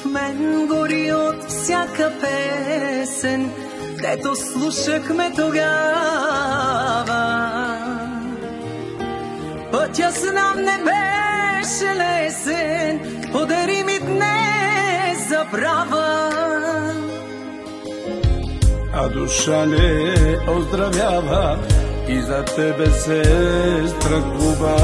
мен гори от всяка песен, дето слушахме тогава. Пътя знам не беше лесен, подари ми днес забрава. А душа не оздравява и за тебе се страхува.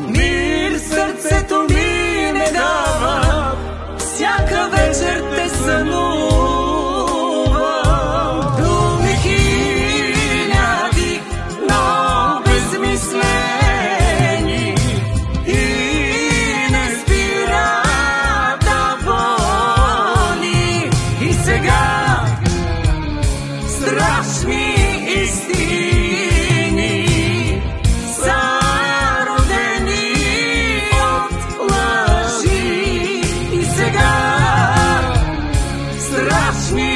Мир сърцето ми не дава, всяка вечер те сънува. Думи хиляди, но безмислени, и не спира да боли. И сега страшни истини са родени от лъжи. И сега страшни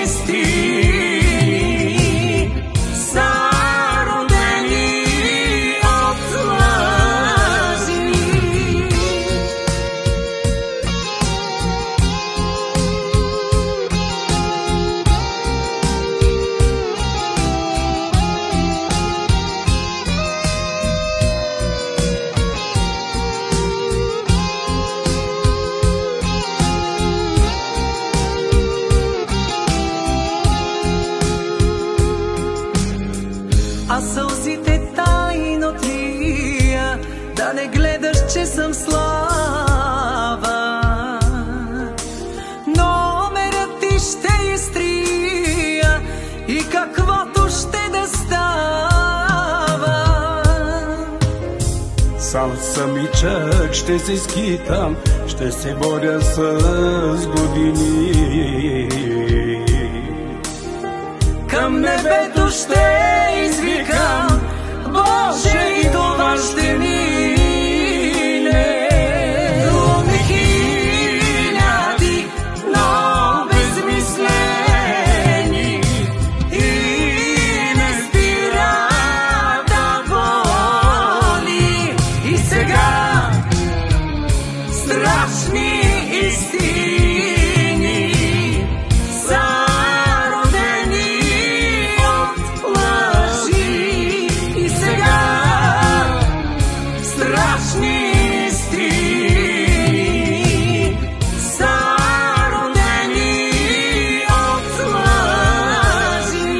истини са родени от лъжи. А сълзите тайно трия, да не гледаш, че съм слаба. Номерът ти ще изтрия и каквото ще да става. Сам самичък ще се скитам, ще се боря с години. Към небето ще извикам, Боже, и това ще мине. Думи хиляди, но безмислени, и не спира да боли. И сега страшни истини са родени от лъжи. И сега страшни истини са родени от лъжи.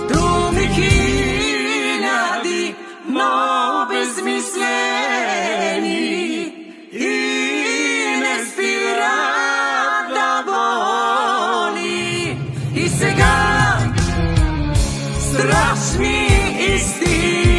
Думи хиляди, но безмислени, и не спира да боли. И сега страшни истини